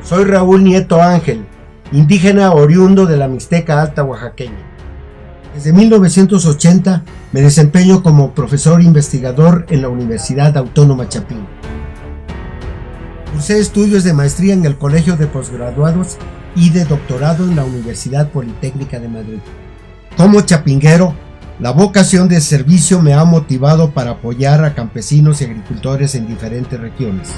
Soy Raúl Nieto Ángel, indígena oriundo de la Mixteca Alta oaxaqueña. Desde 1980 me desempeño como profesor investigador en la Universidad Autónoma Chapín. Cursé estudios de maestría en el Colegio de Posgraduados y de doctorado en la Universidad Politécnica de Madrid. Como chapinguero, la vocación de servicio me ha motivado para apoyar a campesinos y agricultores en diferentes regiones.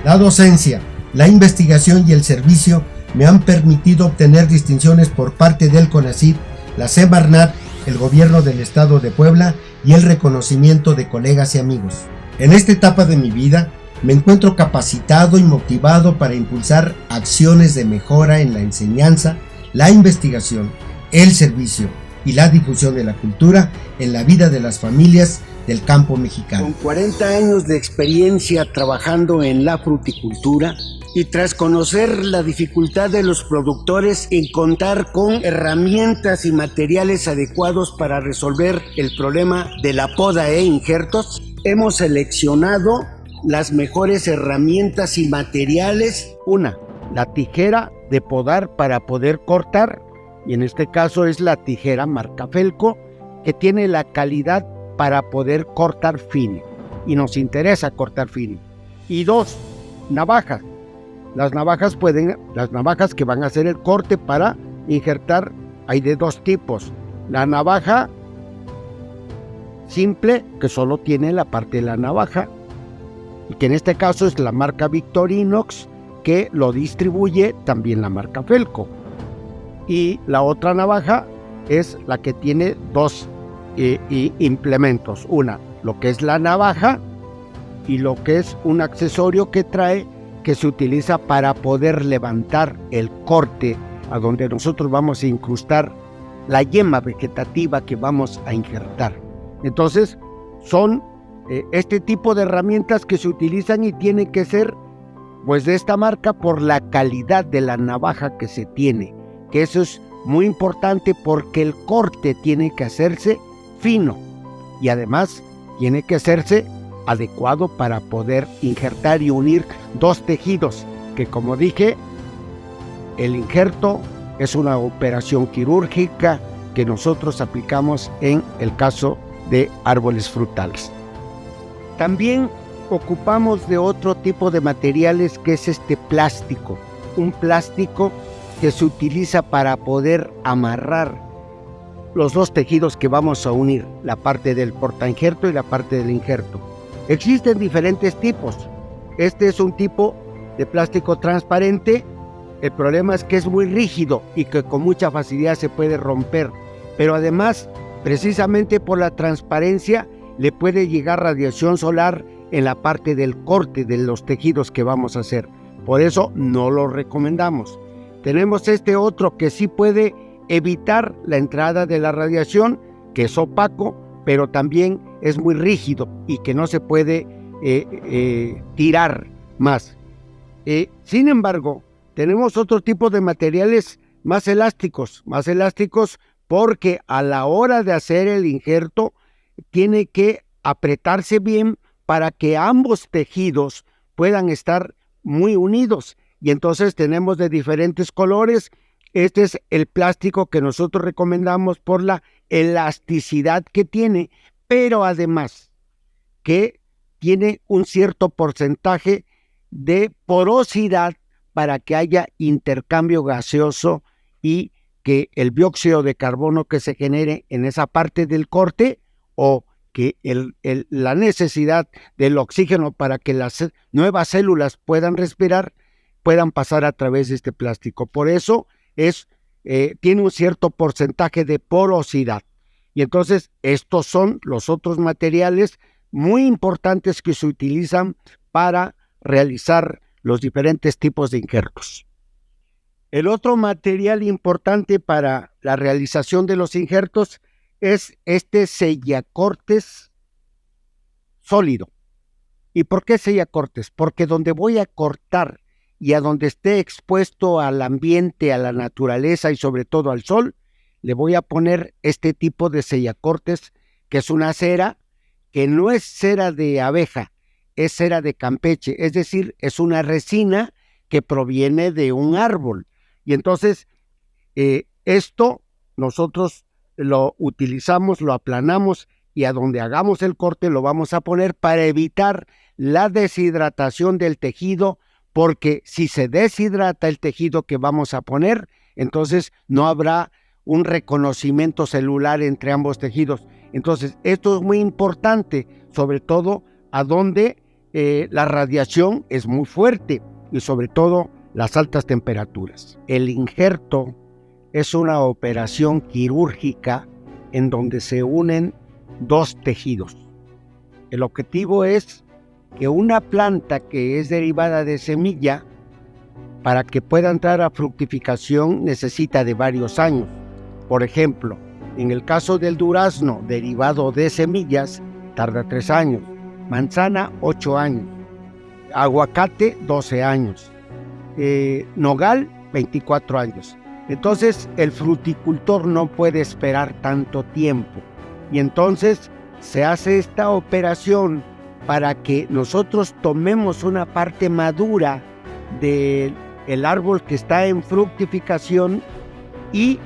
La docencia, la investigación y el servicio me han permitido obtener distinciones por parte del CONACYT, la Semarnat, el Gobierno del Estado de Puebla y el reconocimiento de colegas y amigos. En esta etapa de mi vida, me encuentro capacitado y motivado para impulsar acciones de mejora en la enseñanza, la investigación, el servicio y la difusión de la cultura en la vida de las familias del campo mexicano. Con 40 años de experiencia trabajando en la fruticultura y tras conocer la dificultad de los productores en contar con herramientas y materiales adecuados para resolver el problema de la poda e injertos, hemos seleccionado las mejores herramientas y materiales. Una, la tijera de podar para poder cortar, y en este caso es la tijera marca Felco, que tiene la calidad para poder cortar fino, y nos interesa cortar fino. Y dos, navajas. Las navajas que van a hacer el corte para injertar, hay de dos tipos. La navaja simple, que solo tiene la parte de la navaja, y que en este caso es la marca Victorinox, que lo distribuye también la marca Felco. Y la otra navaja es la que tiene dos implementos, una, lo que es la navaja, y lo que es un accesorio que trae, que se utiliza para poder levantar el corte a donde nosotros vamos a incrustar la yema vegetativa que vamos a injertar. Entonces son este tipo de herramientas que se utilizan y tienen que ser pues de esta marca por la calidad de la navaja que se tiene, que eso es muy importante porque el corte tiene que hacerse fino y además tiene que hacerse adecuado para poder injertar y unir dos tejidos, que como dije, el injerto es una operación quirúrgica que nosotros aplicamos en el caso de árboles frutales. También ocupamos de otro tipo de materiales que es este plástico, un plástico que se utiliza para poder amarrar los dos tejidos que vamos a unir, la parte del portainjerto y la parte del injerto. Existen diferentes tipos. Este es un tipo de plástico transparente. El problema es que es muy rígido y que con mucha facilidad se puede romper, pero además, precisamente por la transparencia, le puede llegar radiación solar en la parte del corte de los tejidos que vamos a hacer. Por eso no lo recomendamos. Tenemos este otro que sí puede evitar la entrada de la radiación, que es opaco, pero también es muy rígido y que no se puede tirar más. Sin embargo, tenemos otro tipo de materiales más elásticos porque a la hora de hacer el injerto tiene que apretarse bien para que ambos tejidos puedan estar muy unidos. Y entonces tenemos de diferentes colores. Este es el plástico que nosotros recomendamos por la elasticidad que tiene, pero además que tiene un cierto porcentaje de porosidad para que haya intercambio gaseoso y que el dióxido de carbono que se genere en esa parte del corte o que la necesidad del oxígeno para que las nuevas células puedan respirar, puedan pasar a través de este plástico. Por eso tiene un cierto porcentaje de porosidad. Y entonces estos son los otros materiales muy importantes que se utilizan para realizar los diferentes tipos de injertos. El otro material importante para la realización de los injertos es este sellacortes sólido. ¿Y por qué sellacortes? Porque donde voy a cortar y a donde esté expuesto al ambiente, a la naturaleza y sobre todo al sol, le voy a poner este tipo de sellacortes que es una cera que no es cera de abeja, es cera de Campeche, es decir, es una resina que proviene de un árbol. Y entonces esto nosotros lo utilizamos, lo aplanamos y a donde hagamos el corte lo vamos a poner para evitar la deshidratación del tejido, porque si se deshidrata el tejido que vamos a poner, entonces no habrá un reconocimiento celular entre ambos tejidos. Entonces esto es muy importante, sobre todo a donde la radiación es muy fuerte y sobre todo las altas temperaturas. El injerto es una operación quirúrgica en donde se unen dos tejidos. El objetivo es que una planta que es derivada de semilla, para que pueda entrar a fructificación, necesita de varios años. Por ejemplo, en el caso del durazno derivado de semillas, tarda 3 años, manzana 8 años, aguacate 12 años, nogal 24 años. Entonces el fruticultor no puede esperar tanto tiempo y entonces se hace esta operación para que nosotros tomemos una parte madura del árbol que está en fructificación y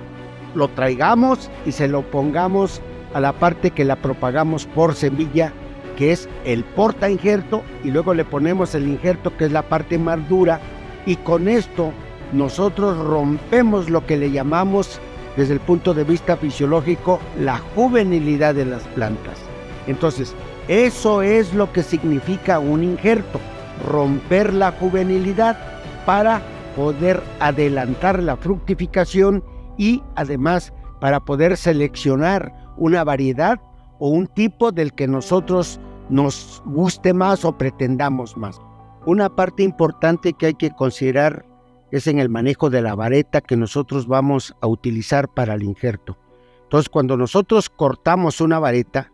lo traigamos y se lo pongamos a la parte que la propagamos por semilla, que es el porta injerto, y luego le ponemos el injerto, que es la parte más dura, y con esto nosotros rompemos lo que le llamamos desde el punto de vista fisiológico la juvenilidad de las plantas. Entonces eso es lo que significa un injerto, romper la juvenilidad para poder adelantar la fructificación y además para poder seleccionar una variedad o un tipo del que nosotros nos guste más o pretendamos más. Una parte importante que hay que considerar es en el manejo de la vareta que nosotros vamos a utilizar para el injerto. Entonces, cuando nosotros cortamos una vareta,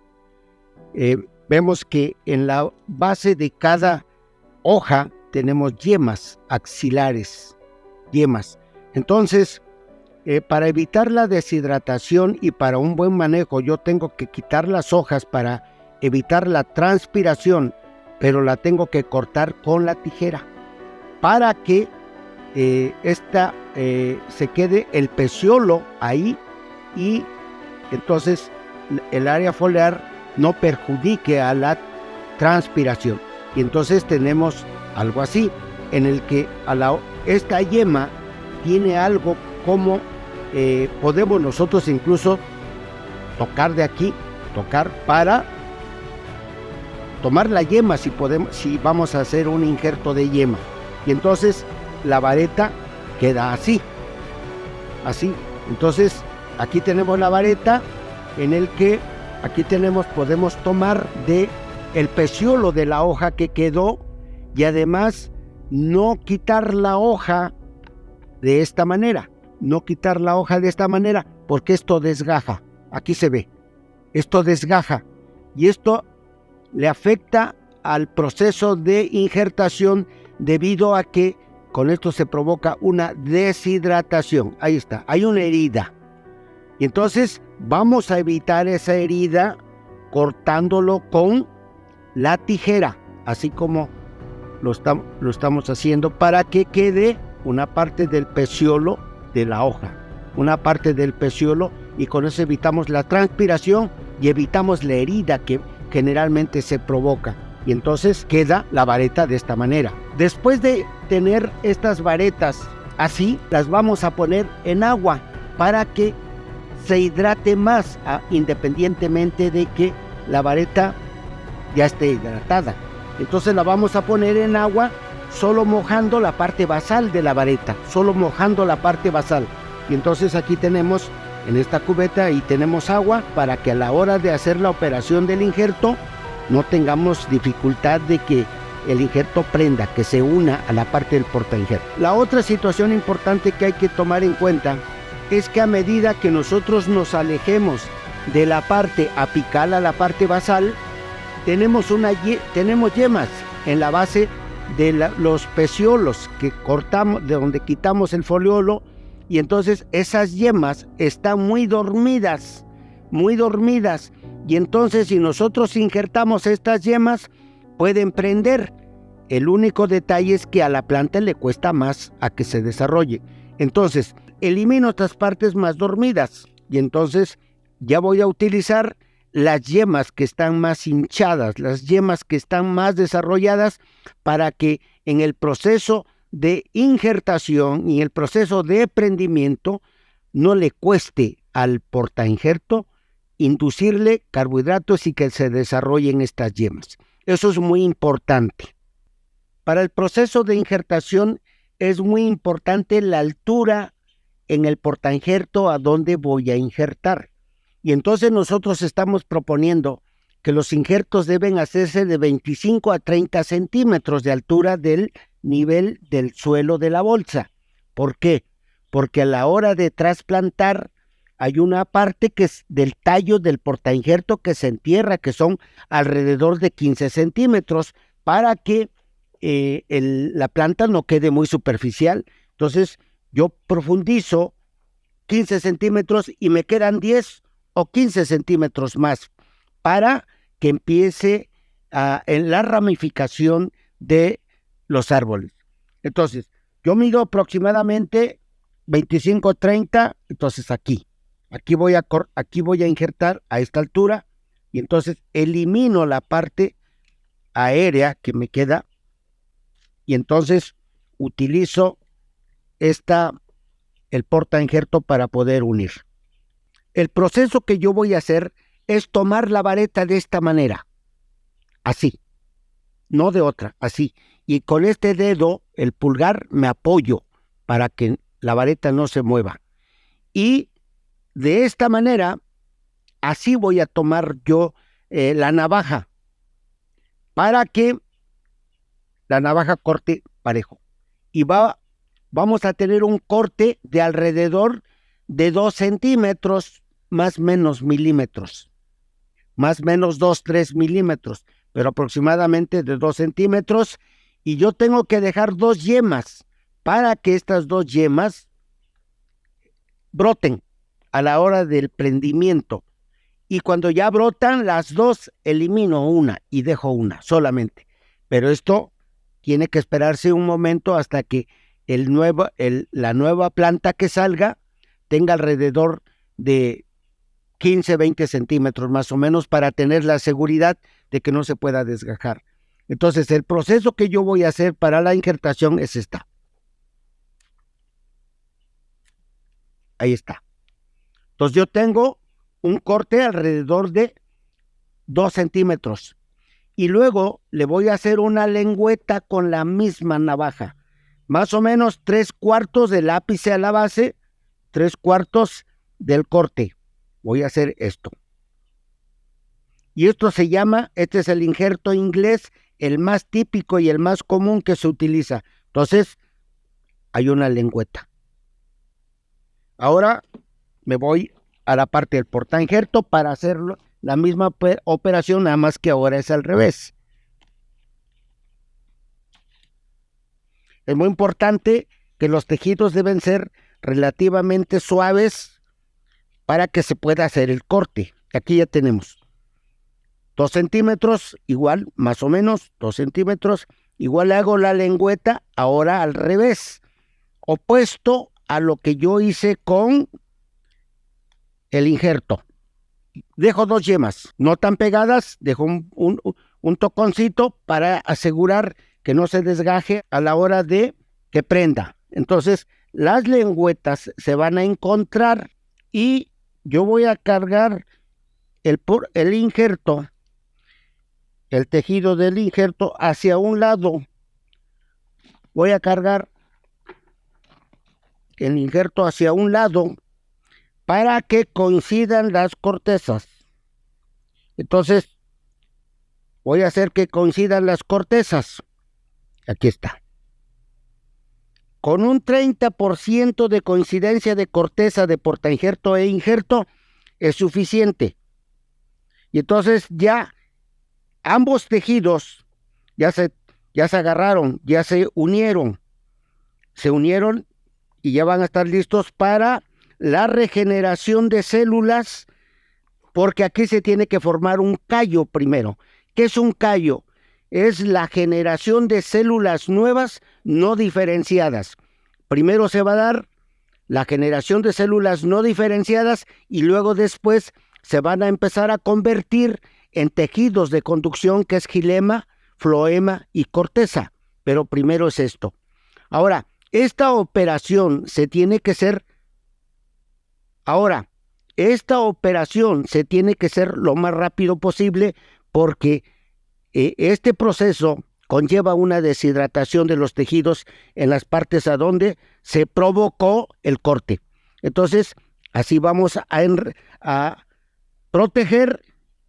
vemos que en la base de cada hoja tenemos yemas axilares, yemas. Entonces, para evitar la deshidratación y para un buen manejo, yo tengo que quitar las hojas para evitar la transpiración, pero la tengo que cortar con la tijera para que se quede el peciolo ahí y entonces el área foliar no perjudique a la transpiración. Y entonces tenemos algo así, en el que esta yema tiene algo como podemos nosotros incluso tocar de aquí, tocar para tomar la yema si vamos a hacer un injerto de yema. Y entonces la vareta queda así. Entonces aquí tenemos la vareta en el que aquí podemos tomar de el peciolo de la hoja que quedó y además no quitar la hoja de esta manera. No quitar la hoja de esta manera porque esto desgaja. Aquí se ve. Esto desgaja y esto le afecta al proceso de injertación debido a que con esto se provoca una deshidratación. Ahí está, hay una herida. Y entonces vamos a evitar esa herida cortándolo con la tijera, así como lo estamos haciendo, para que quede una parte del peciolo de la hoja, una parte del peciolo, y con eso evitamos la transpiración y evitamos la herida que generalmente se provoca. Y entonces queda la vareta de esta manera. Después de tener estas varetas así, las vamos a poner en agua para que se hidrate más, independientemente de que la vareta ya esté hidratada. Entonces la vamos a poner en agua solo mojando la parte basal de la vareta, solo mojando la parte basal. Y entonces aquí tenemos en esta cubeta y tenemos agua para que a la hora de hacer la operación del injerto no tengamos dificultad de que el injerto prenda, que se una a la parte del portainjerto. La otra situación importante que hay que tomar en cuenta es que a medida que nosotros nos alejemos de la parte apical a la parte basal, tenemos yemas en la base de los peciolos que cortamos, de donde quitamos el foliolo, y entonces esas yemas están muy dormidas, y entonces si nosotros injertamos estas yemas, pueden prender. El único detalle es que a la planta le cuesta más a que se desarrolle. Entonces, elimino estas partes más dormidas y entonces ya voy a utilizar las yemas que están más hinchadas, las yemas que están más desarrolladas, para que en el proceso de injertación y el proceso de prendimiento no le cueste al portainjerto inducirle carbohidratos y que se desarrollen estas yemas. Eso es muy importante. Para el proceso de injertación es muy importante la altura en el portainjerto a donde voy a injertar. Y entonces nosotros estamos proponiendo que los injertos deben hacerse de 25 a 30 centímetros de altura del nivel del suelo de la bolsa. ¿Por qué? Porque a la hora de trasplantar hay una parte que es del tallo del portainjerto que se entierra, que son alrededor de 15 centímetros, para que la planta no quede muy superficial. Entonces yo profundizo 15 centímetros y me quedan 10 o 15 centímetros más para que empiece en la ramificación de los árboles. Entonces, yo mido aproximadamente 25-30, entonces aquí voy a injertar a esta altura y entonces elimino la parte aérea que me queda y entonces utilizo el portainjerto para poder unir. El proceso que yo voy a hacer es tomar la vareta de esta manera, así, no de otra, así. Y con este dedo, el pulgar, me apoyo para que la vareta no se mueva. Y de esta manera, así voy a tomar yo la navaja, para que la navaja corte parejo. Y vamos a tener un corte de alrededor de 2 centímetros, más menos milímetros, más menos 2-3 milímetros, pero aproximadamente de 2 centímetros, y yo tengo que dejar 2 yemas para que estas 2 yemas broten a la hora del prendimiento, y cuando ya brotan las 2, elimino una y dejo una solamente, pero esto tiene que esperarse un momento hasta que la nueva planta que salga tenga alrededor de 15-20 centímetros más o menos, para tener la seguridad de que no se pueda desgajar. Entonces, el proceso que yo voy a hacer para la injertación es esta. Ahí está. Entonces, yo tengo un corte alrededor de 2 centímetros. Y luego le voy a hacer una lengüeta con la misma navaja. Más o menos 3/4 del ápice a la base, 3/4 del corte. Voy a hacer esto. Y este es el injerto inglés, el más típico y el más común que se utiliza. Entonces, hay una lengüeta. Ahora me voy a la parte del portainjerto para hacer la misma operación, nada más que ahora es al revés. Es muy importante que los tejidos deben ser relativamente suaves para que se pueda hacer el corte. Aquí ya tenemos 2 centímetros, igual, más o menos, 2 centímetros. Igual hago la lengüeta ahora al revés, opuesto a lo que yo hice con el injerto. Dejo 2 yemas, no tan pegadas, dejo un toconcito para asegurar que no se desgaje a la hora de que prenda. Entonces, las lengüetas se van a encontrar y yo voy a cargar el injerto, el tejido del injerto hacia un lado. Voy a cargar el injerto hacia un lado para que coincidan las cortezas. Entonces, voy a hacer que coincidan las cortezas. Aquí está. Con un 30% de coincidencia de corteza de portainjerto e injerto es suficiente. Y entonces ya ambos tejidos ya se agarraron, ya se unieron y ya van a estar listos para la regeneración de células porque aquí se tiene que formar un callo primero. ¿Qué es un callo? Es la generación de células nuevas no diferenciadas. Primero se va a dar la generación de células no diferenciadas y luego después se van a empezar a convertir en tejidos de conducción, que es xilema, floema y corteza. Pero primero es esto. Ahora, esta operación se tiene que hacer lo más rápido posible porque este proceso conlleva una deshidratación de los tejidos en las partes a donde se provocó el corte. Entonces, así vamos a proteger,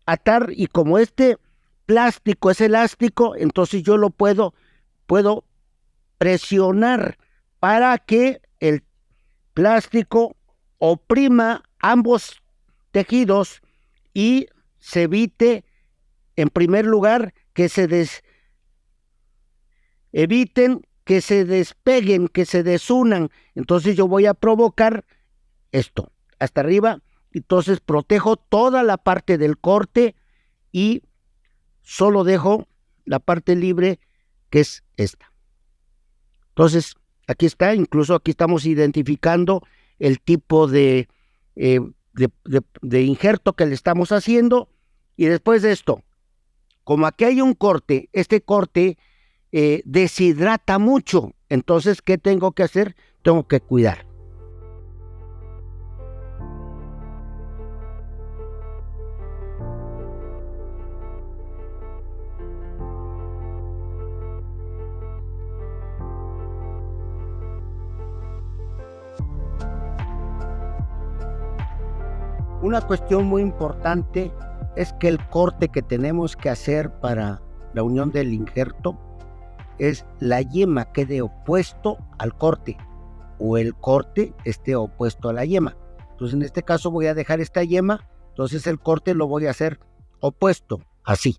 atar, y como este plástico es elástico, entonces yo lo puedo presionar para que el plástico oprima ambos tejidos y se evite, en primer lugar, eviten que se despeguen, que se desunan. Entonces yo voy a provocar esto hasta arriba, entonces protejo toda la parte del corte y solo dejo la parte libre, que es esta. Entonces aquí está, incluso aquí estamos identificando el tipo de injerto que le estamos haciendo. Y después de esto, como aquí hay un corte, este corte deshidrata mucho. Entonces, ¿qué tengo que hacer? Tengo que cuidar. Una cuestión muy importante es que el corte que tenemos que hacer para la unión del injerto es la yema quede opuesto al corte o el corte esté opuesto a la yema. Entonces en este caso voy a dejar esta yema, entonces el corte lo voy a hacer opuesto, así.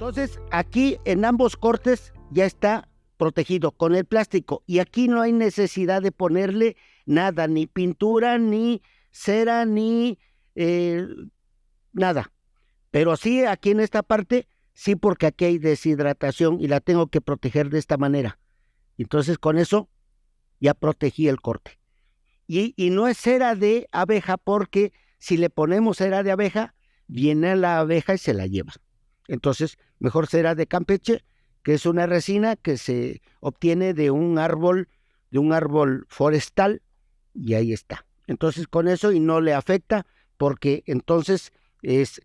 Entonces aquí en ambos cortes ya está protegido con el plástico y aquí no hay necesidad de ponerle nada, ni pintura, ni cera, ni nada. Pero sí, aquí en esta parte, sí, porque aquí hay deshidratación y la tengo que proteger de esta manera. Entonces con eso ya protegí el corte. Y no es cera de abeja, porque si le ponemos cera de abeja, viene la abeja y se la lleva. Entonces, mejor cera de Campeche, que es una resina que se obtiene de un árbol forestal, y ahí está. Entonces, con eso, y no le afecta, porque entonces es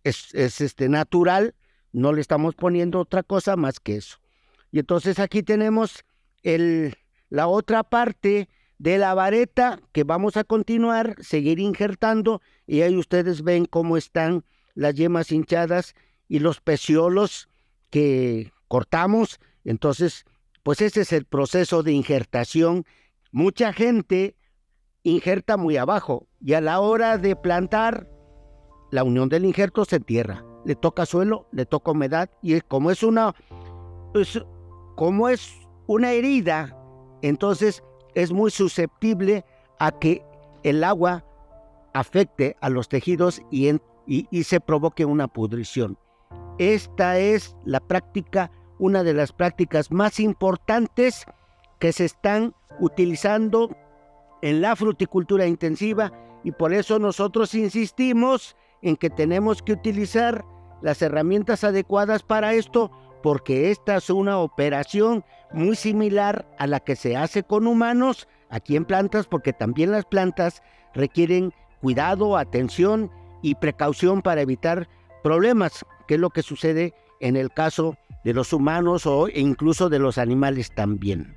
natural, no le estamos poniendo otra cosa más que eso. Y entonces aquí tenemos la otra parte de la vareta que vamos a continuar, seguir injertando, y ahí ustedes ven cómo están las yemas hinchadas y los peciolos que cortamos. Entonces, pues ese es el proceso de injertación. Mucha gente injerta muy abajo y a la hora de plantar, la unión del injerto se entierra. Le toca suelo, le toca humedad, y como es una herida, entonces es muy susceptible a que el agua afecte a los tejidos y se provoque una pudrición. Esta es la práctica, una de las prácticas más importantes que se están utilizando en la fruticultura intensiva, y por eso nosotros insistimos en que tenemos que utilizar las herramientas adecuadas para esto, porque esta es una operación muy similar a la que se hace con humanos aquí en plantas, porque también las plantas requieren cuidado, atención y precaución para evitar problemas que es lo que sucede en el caso de los humanos e incluso de los animales también.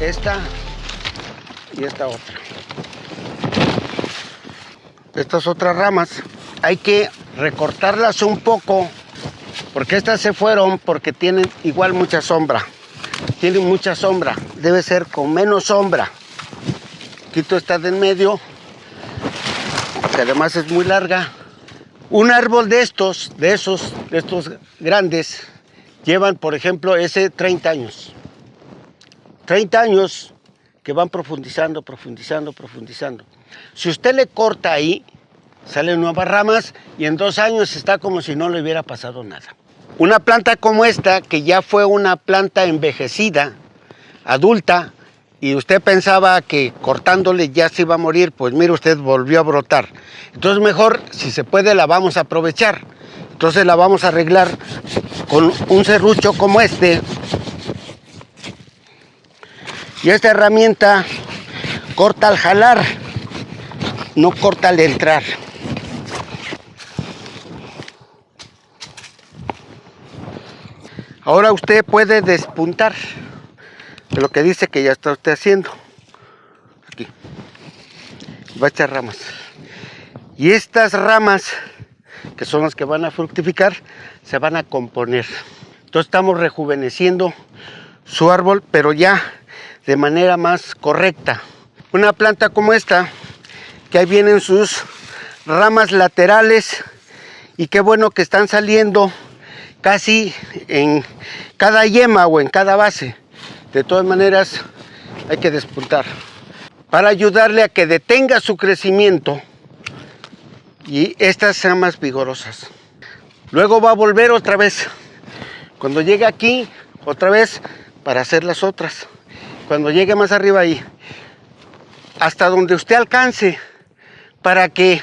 Esta y esta otra. Estas otras ramas hay que recortarlas un poco porque estas se fueron porque tienen igual mucha sombra. Tienen mucha sombra. Debe ser con menos sombra. Quito esta de en medio, que además es muy larga. Un árbol de estos grandes, llevan, por ejemplo, ese 30 años. 30 años que van profundizando. Si usted le corta ahí, salen nuevas ramas y en 2 años está como si no le hubiera pasado nada. Una planta como esta, que ya fue una planta envejecida, adulta, y usted pensaba que cortándole ya se iba a morir, pues mire usted, volvió a brotar. Entonces mejor, si se puede, la vamos a aprovechar. Entonces la vamos a arreglar con un serrucho como este. Y esta herramienta corta al jalar, no corta al entrar. Ahora usted puede despuntar de lo que dice que ya está usted haciendo. Aquí. Va a echar ramas. Y estas ramas, que son las que van a fructificar, se van a componer. Entonces estamos rejuveneciendo su árbol, pero ya de manera más correcta. Una planta como esta, que ahí vienen sus ramas laterales y qué bueno que están saliendo casi en cada yema o en cada base. De todas maneras hay que despuntar para ayudarle a que detenga su crecimiento y estas sean más vigorosas. Luego va a volver otra vez. Cuando llegue aquí, otra vez para hacer las otras. Cuando llegue más arriba ahí, hasta donde usted alcance, para que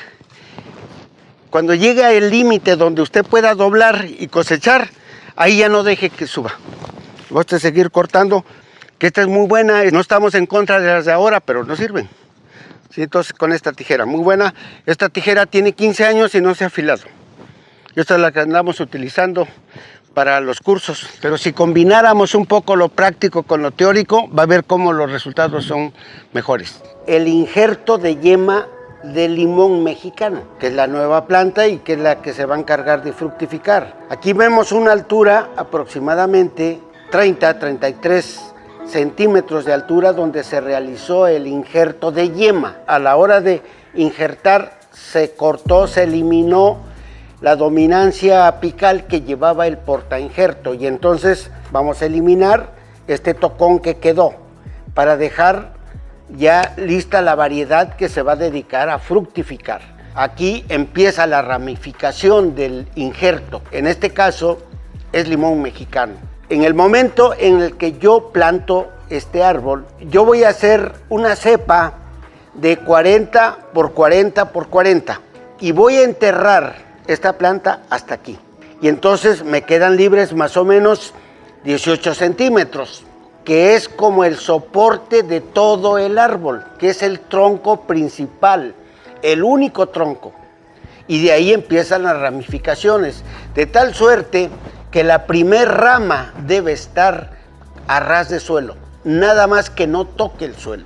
cuando llegue al límite donde usted pueda doblar y cosechar, ahí ya no deje que suba. Va a seguir cortando, que esta es muy buena, no estamos en contra de las de ahora, pero no sirven. Sí, entonces con esta tijera, muy buena. Esta tijera tiene 15 años y no se ha afilado. Esta es la que andamos utilizando para los cursos, pero si combináramos un poco lo práctico con lo teórico, va a ver cómo los resultados son mejores. El injerto de yema de limón mexicano, que es la nueva planta y que es la que se va a encargar de fructificar. Aquí vemos una altura aproximadamente 33 centímetros de altura donde se realizó el injerto de yema. A la hora de injertar se cortó, se eliminó la dominancia apical que llevaba el portainjerto y entonces vamos a eliminar este tocón que quedó para dejar ya lista la variedad que se va a dedicar a fructificar. Aquí empieza la ramificación del injerto, en este caso es limón mexicano. En el momento en el que yo planto este árbol, yo voy a hacer una cepa de 40 por 40 por 40 y voy a enterrar esta planta hasta aquí. Y entonces me quedan libres más o menos 18 centímetros, que es como el soporte de todo el árbol, que es el tronco principal, el único tronco. Y de ahí empiezan las ramificaciones, de tal suerte que la primer rama debe estar a ras de suelo, nada más que no toque el suelo,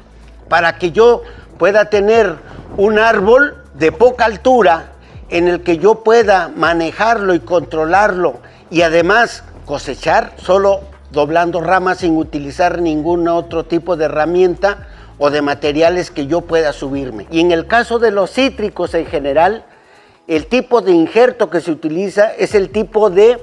para que yo pueda tener un árbol de poca altura en el que yo pueda manejarlo y controlarlo y además cosechar solo doblando ramas sin utilizar ningún otro tipo de herramienta o de materiales que yo pueda subirme. Y en el caso de los cítricos en general, el tipo de injerto que se utiliza es el tipo de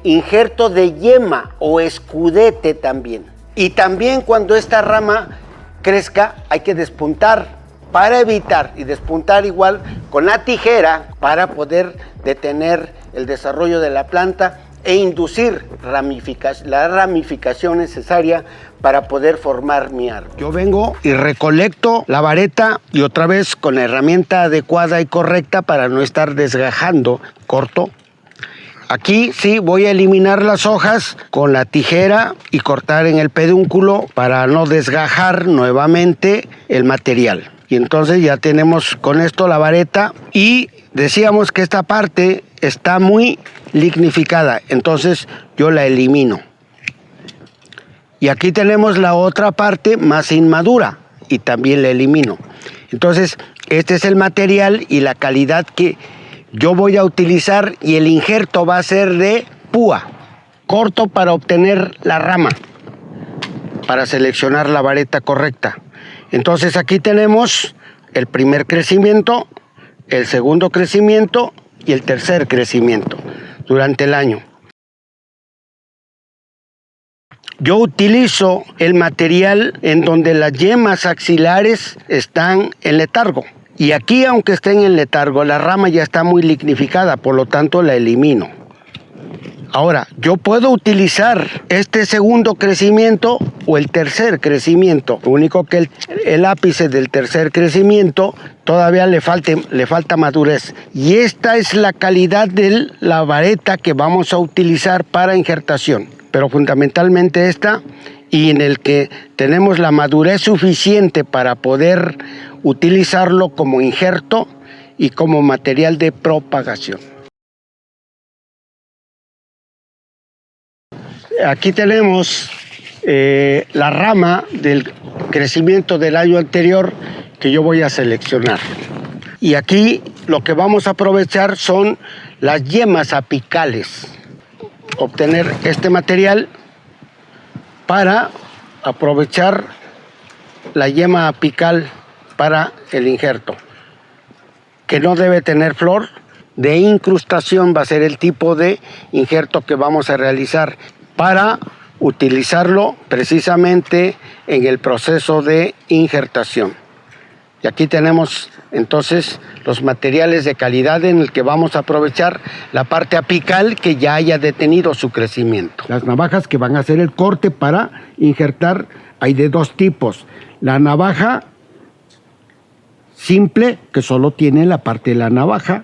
injerto de yema o escudete también. Y también cuando esta rama crezca hay que despuntar para evitar, y despuntar igual con la tijera para poder detener el desarrollo de la planta e inducir la ramificación necesaria para poder formar mi árbol. Yo vengo y recolecto la vareta y otra vez con la herramienta adecuada y correcta para no estar desgajando, corto. Aquí sí voy a eliminar las hojas con la tijera y cortar en el pedúnculo para no desgajar nuevamente el material. Y entonces ya tenemos con esto la vareta y decíamos que esta parte está muy lignificada, entonces yo la elimino. Y aquí tenemos la otra parte más inmadura y también la elimino. Entonces este es el material y la calidad que yo voy a utilizar y el injerto va a ser de púa, corto para obtener la rama, para seleccionar la vareta correcta. Entonces aquí tenemos el primer crecimiento, el segundo crecimiento y el tercer crecimiento durante el año. Yo utilizo el material en donde las yemas axilares están en letargo. Y aquí, aunque estén en letargo, la rama ya está muy lignificada, por lo tanto la elimino. Ahora, yo puedo utilizar este segundo crecimiento o el tercer crecimiento. Lo único que el ápice del tercer crecimiento todavía le falta madurez. Y esta es la calidad de la vareta que vamos a utilizar para injertación. Pero fundamentalmente esta, y en el que tenemos la madurez suficiente para poder utilizarlo como injerto y como material de propagación. Aquí tenemos la rama del crecimiento del año anterior que yo voy a seleccionar. Y aquí lo que vamos a aprovechar son las yemas apicales. Obtener este material para aprovechar la yema apical para el injerto, que no debe tener flor. De incrustación va a ser el tipo de injerto que vamos a realizar para utilizarlo precisamente en el proceso de injertación. Y aquí tenemos entonces los materiales de calidad en el que vamos a aprovechar la parte apical que ya haya detenido su crecimiento. Las navajas que van a hacer el corte para injertar hay de dos tipos. La navaja simple, que solo tiene la parte de la navaja,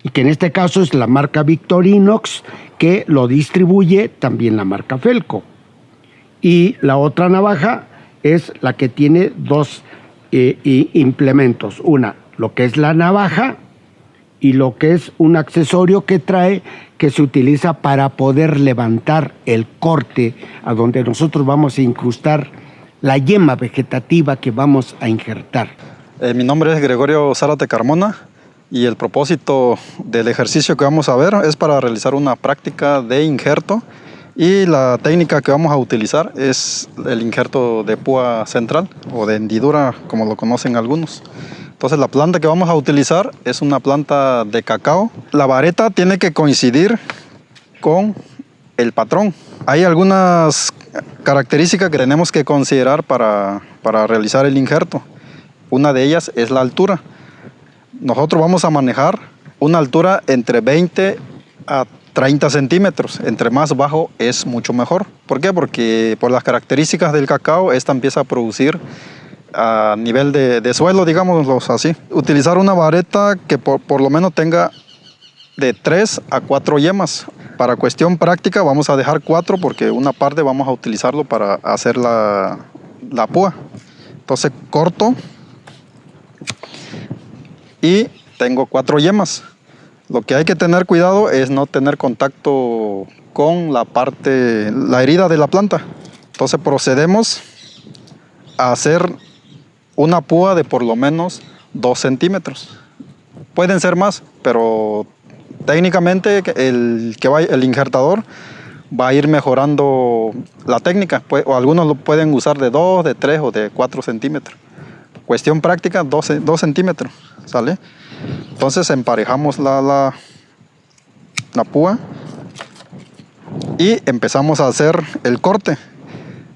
y que en este caso es la marca Victorinox, que lo distribuye también la marca Felco. Y la otra navaja es la que tiene dos implementos. Una, lo que es la navaja, y lo que es un accesorio que trae, que se utiliza para poder levantar el corte a donde nosotros vamos a incrustar la yema vegetativa que vamos a injertar. Mi nombre es Gregorio Zárate Carmona y el propósito del ejercicio que vamos a ver es para realizar una práctica de injerto, y la técnica que vamos a utilizar es el injerto de púa central o de hendidura, como lo conocen algunos. Entonces la planta que vamos a utilizar es una planta de cacao. La vareta tiene que coincidir con el patrón. Hay algunas características que tenemos que considerar para realizar el injerto. Una de ellas es la altura. Nosotros vamos a manejar una altura entre 20 a 30 centímetros. Entre más bajo es mucho mejor. ¿Por qué? Porque por las características del cacao, esta empieza a producir a nivel de suelo, digámoslo así. Utilizar una vareta que por lo menos tenga de 3 a 4 yemas. Para cuestión práctica vamos a dejar 4 porque una parte vamos a utilizarlo para hacer la púa. Entonces corto y tengo 4 yemas. Lo que hay que tener cuidado es no tener contacto con la herida de la planta. Entonces procedemos a hacer una púa de por lo menos 2 centímetros. Pueden ser más, pero técnicamente el injertador va a ir mejorando la técnica, o algunos lo pueden usar de 2, de 3 o de 4 centímetros. Cuestión práctica, 2 centímetros, ¿sale? Entonces emparejamos la púa y empezamos a hacer el corte.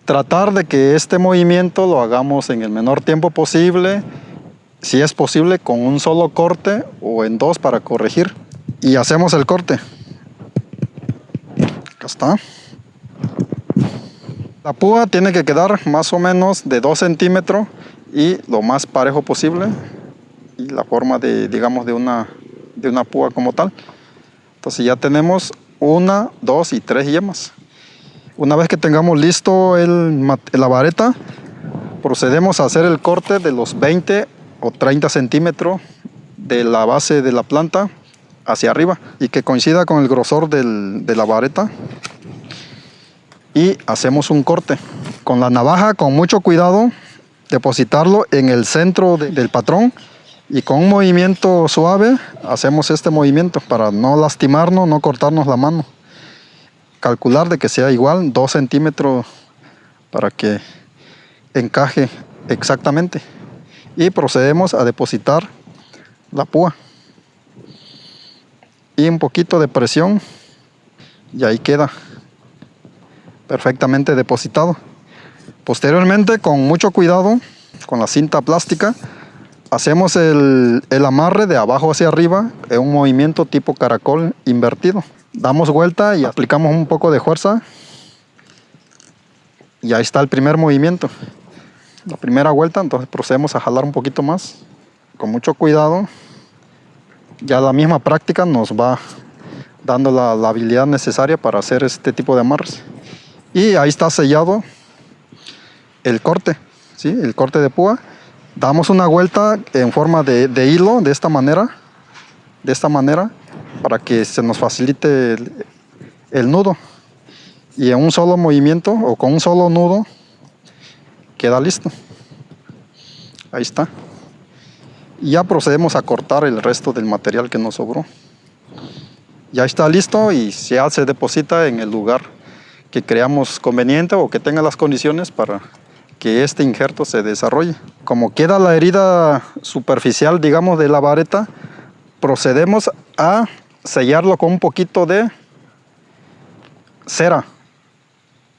Tratar de que este movimiento lo hagamos en el menor tiempo posible, si es posible con un solo corte o en 2 para corregir. Y hacemos el corte. Acá está. La púa tiene que quedar más o menos de 2 centímetros y lo más parejo posible. Y la forma de, digamos, de una púa como tal. Entonces ya tenemos 1, 2 y 3 yemas. Una vez que tengamos listo la vareta, procedemos a hacer el corte de los 20 o 30 centímetros de la base de la planta hacia arriba y que coincida con el grosor de la vareta, y hacemos un corte con la navaja, con mucho cuidado, depositarlo en el centro del patrón, y con un movimiento suave hacemos este movimiento para no lastimarnos, no cortarnos la mano. Calcular de que sea igual 2 centímetros para que encaje exactamente, y procedemos a depositar la púa y un poquito de presión y ahí queda perfectamente depositado. Posteriormente, con mucho cuidado, con la cinta plástica hacemos el amarre de abajo hacia arriba en un movimiento tipo caracol invertido. Damos vuelta y aplicamos un poco de fuerza y ahí está el primer movimiento, la primera vuelta. Entonces procedemos a jalar un poquito más con mucho cuidado. Ya la misma práctica nos va dando la habilidad necesaria para hacer este tipo de amarres. Y ahí está sellado el corte, ¿sí? El corte de púa. Damos una vuelta en forma de hilo de esta manera, para que se nos facilite el nudo, y en un solo movimiento o con un solo nudo queda listo. Ahí está. Y ya procedemos a cortar el resto del material que nos sobró. Ya está listo y ya se deposita en el lugar que creamos conveniente o que tenga las condiciones para que este injerto se desarrolle. Como queda la herida superficial, digamos, de la vareta, procedemos a sellarlo con un poquito de cera,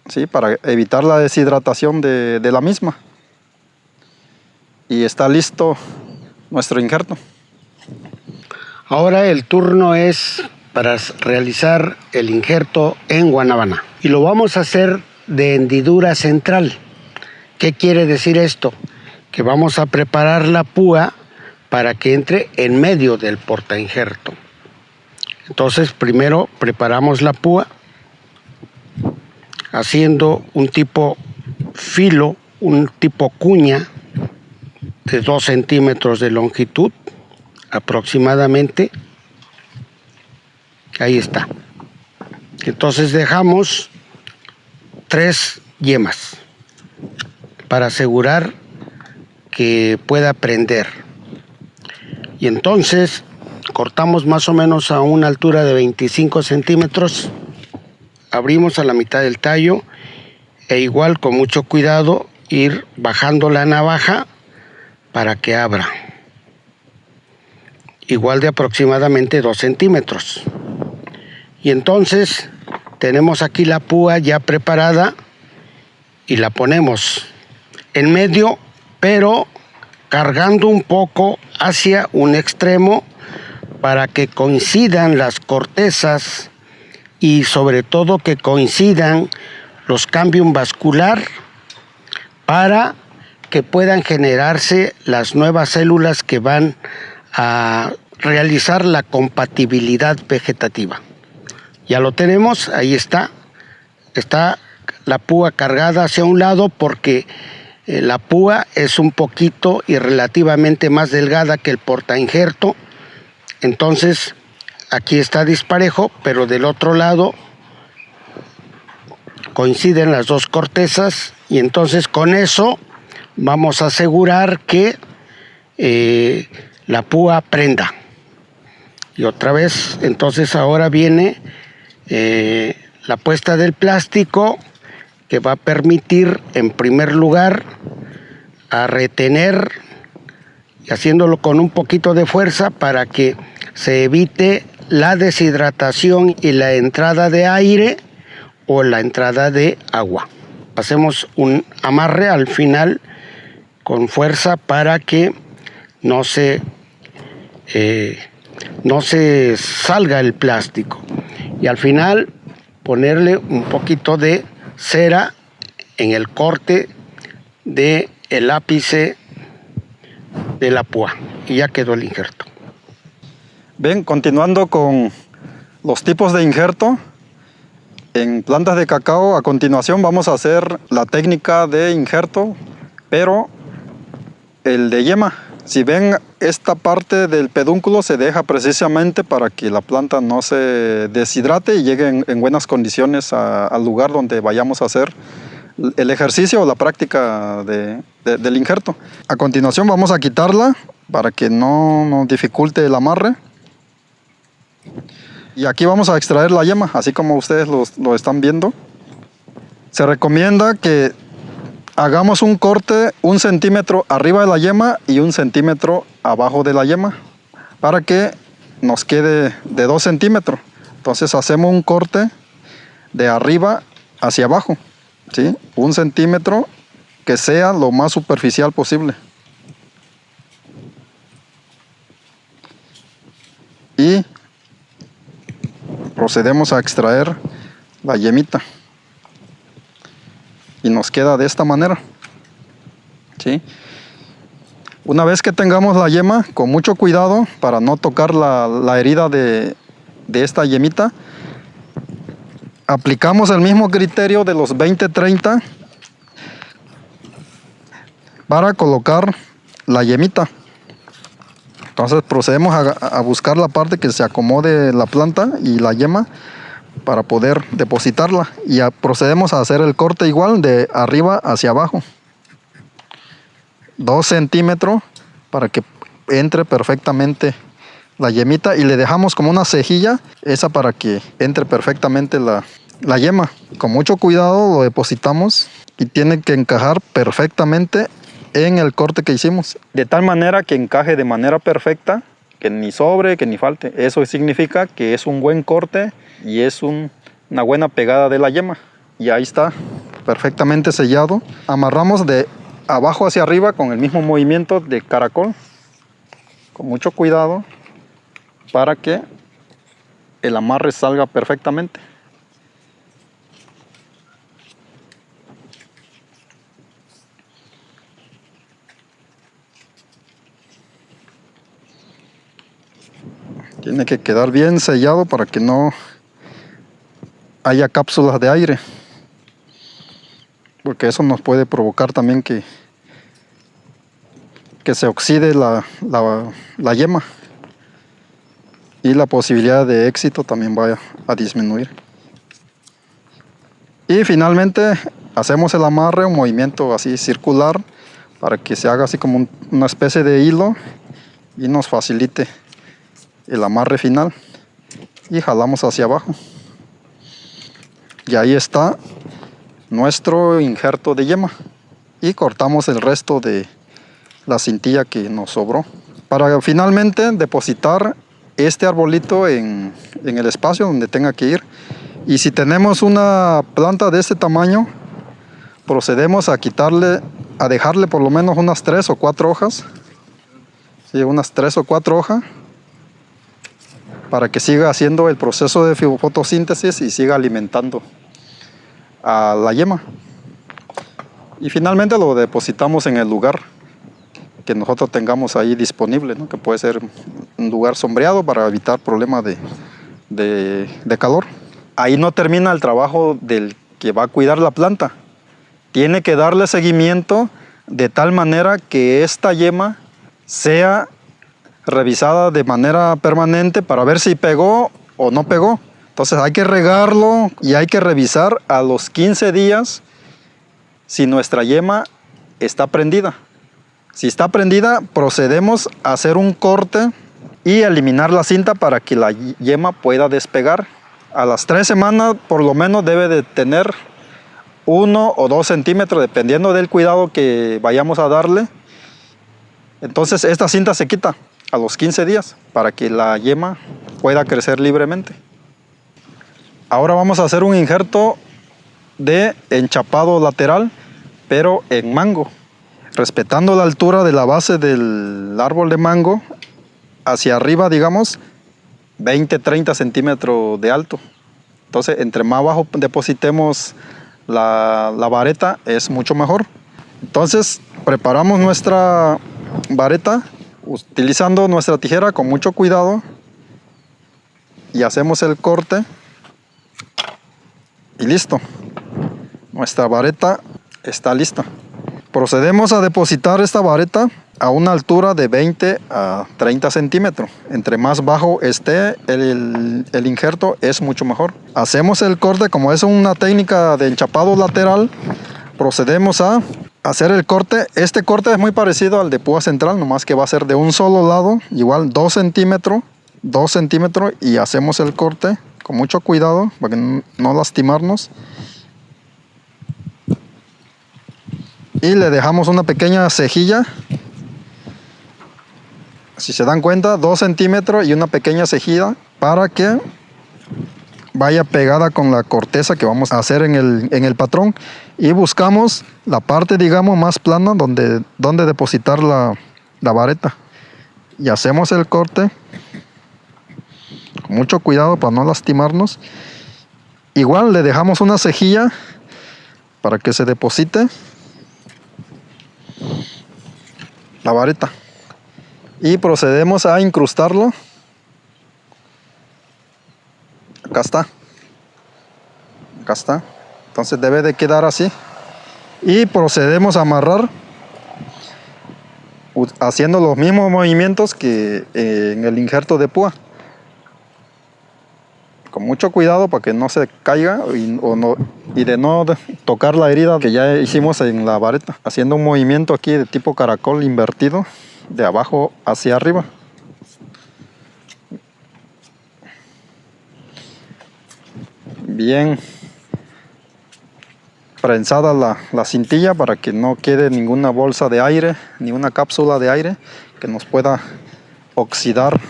¿sí? Para evitar la deshidratación de la misma. Y está listo nuestro injerto. Ahora el turno es para realizar el injerto en guanábana. Y lo vamos a hacer de hendidura central. ¿Qué quiere decir esto? Que vamos a preparar la púa para que entre en medio del portainjerto. Entonces primero preparamos la púa haciendo un tipo filo, un tipo cuña de 2 centímetros de longitud aproximadamente. Ahí está. Entonces dejamos 3 yemas para asegurar que pueda prender. Y entonces cortamos más o menos a una altura de 25 centímetros. Abrimos a la mitad del tallo e igual con mucho cuidado ir bajando la navaja para que abra. Igual de aproximadamente 2 centímetros. Y entonces tenemos aquí la púa ya preparada y la ponemos en medio, pero cargando un poco hacia un extremo para que coincidan las cortezas y sobre todo que coincidan los cambios vascular para que puedan generarse las nuevas células que van a realizar la compatibilidad vegetativa. Ya lo tenemos, ahí está. Está la púa cargada hacia un lado porque la púa es un poquito y relativamente más delgada que el portainjerto. Entonces aquí está disparejo, pero del otro lado coinciden las dos cortezas y entonces con eso vamos a asegurar que la púa prenda. Y otra vez, entonces ahora viene la puesta del plástico, que va a permitir, en primer lugar, a retener, y haciéndolo con un poquito de fuerza para que se evite la deshidratación y la entrada de aire o la entrada de agua. Hacemos un amarre al final con fuerza para que no se salga el plástico. Y al final ponerle un poquito de cera en el corte del ápice de la púa y ya quedó el injerto. Bien, continuando con los tipos de injerto. En plantas de cacao, a continuación vamos a hacer la técnica de injerto, pero el de yema. Si ven, esta parte del pedúnculo se deja precisamente para que la planta no se deshidrate y llegue en buenas condiciones al lugar donde vayamos a hacer el ejercicio o la práctica del injerto. A continuación vamos a quitarla para que no nos dificulte el amarre. Y aquí vamos a extraer la yema, así como ustedes lo están viendo. Se recomienda que hagamos un corte 1 centímetro arriba de la yema y 1 centímetro abajo de la yema, para que nos quede de 2 centímetros. Entonces hacemos un corte de arriba hacia abajo, ¿sí? 1 centímetro, que sea lo más superficial posible. Y procedemos a extraer la yemita y nos queda de esta manera, ¿sí? Una vez que tengamos la yema, con mucho cuidado para no tocar la herida de esta yemita, aplicamos el mismo criterio de los 20-30 para colocar la yemita. Entonces procedemos a buscar la parte que se acomode la planta y la yema para poder depositarla, y procedemos a hacer el corte igual de arriba hacia abajo, 2 centímetros, para que entre perfectamente la yemita, y le dejamos como una cejilla esa para que entre perfectamente la yema. Con mucho cuidado lo depositamos y tiene que encajar perfectamente en el corte que hicimos, de tal manera que encaje de manera perfecta, que ni sobre, que ni falte. Eso significa que es un buen corte y es una buena pegada de la yema. Y ahí está, perfectamente sellado. Amarramos de abajo hacia arriba con el mismo movimiento de caracol, con mucho cuidado para que el amarre salga perfectamente. Tiene que quedar bien sellado para que no haya cápsulas de aire, porque eso nos puede provocar también que se oxide la yema, y la posibilidad de éxito también va a disminuir. Y finalmente hacemos el amarre, un movimiento así circular, para que se haga así como una especie de hilo y nos facilite el amarre final, y jalamos hacia abajo, y ahí está nuestro injerto de yema, y cortamos el resto de la cintilla que nos sobró para finalmente depositar este arbolito en el espacio donde tenga que ir. Y si tenemos una planta de este tamaño, procedemos a dejarle por lo menos unas 3 o 4 hojas, ¿sí? Unas 3 o 4 hojas, para que siga haciendo el proceso de fotosíntesis y siga alimentando a la yema. Y finalmente lo depositamos en el lugar que nosotros tengamos ahí disponible, ¿no? Que puede ser un lugar sombreado para evitar problemas de calor. Ahí no termina el trabajo del que va a cuidar la planta. Tiene que darle seguimiento de tal manera que esta yema sea revisada de manera permanente para ver si pegó o no pegó. Entonces hay que regarlo y hay que revisar a los 15 días si nuestra yema está prendida. Si está prendida, procedemos a hacer un corte y eliminar la cinta para que la yema pueda despegar A las 3 semanas por lo menos debe de tener 1 o 2 centímetros, dependiendo del cuidado que vayamos a darle. Entonces esta cinta se quita a los 15 días para que la yema pueda crecer libremente. Ahora vamos a hacer un injerto de enchapado lateral, pero en mango, respetando la altura de la base del árbol de mango hacia arriba, digamos 20-30 centímetros de alto. Entonces entre más abajo depositemos la vareta es mucho mejor. Entonces preparamos nuestra vareta utilizando nuestra tijera con mucho cuidado y hacemos el corte y listo. Nuestra vareta está lista. Procedemos a depositar esta vareta a una altura de 20 a 30 centímetros. Entre más bajo esté el injerto es mucho mejor. Hacemos el corte, como es una técnica de enchapado lateral, procedemos a hacer el corte. Este corte es muy parecido al de púa central, nomás que va a ser de un solo lado, igual 2 centímetros, y hacemos el corte con mucho cuidado para que no lastimarnos. Y le dejamos una pequeña cejilla. Si se dan cuenta, 2 centímetros y una pequeña cejilla para que vaya pegada con la corteza que vamos a hacer en el patrón. Y buscamos la parte, digamos, más plana donde depositar la vareta. Y hacemos el corte con mucho cuidado para no lastimarnos. Igual le dejamos una cejilla para que se deposite la vareta. Y procedemos a incrustarlo. Acá está. Entonces debe de quedar así. Y procedemos a amarrar haciendo los mismos movimientos que en el injerto de púa. Con mucho cuidado para que no se caiga y de no tocar la herida que ya hicimos en la vareta. Haciendo un movimiento aquí de tipo caracol invertido, de abajo hacia arriba. Bien prensada la cintilla para que no quede ninguna bolsa de aire, ni una cápsula de aire que nos pueda oxidar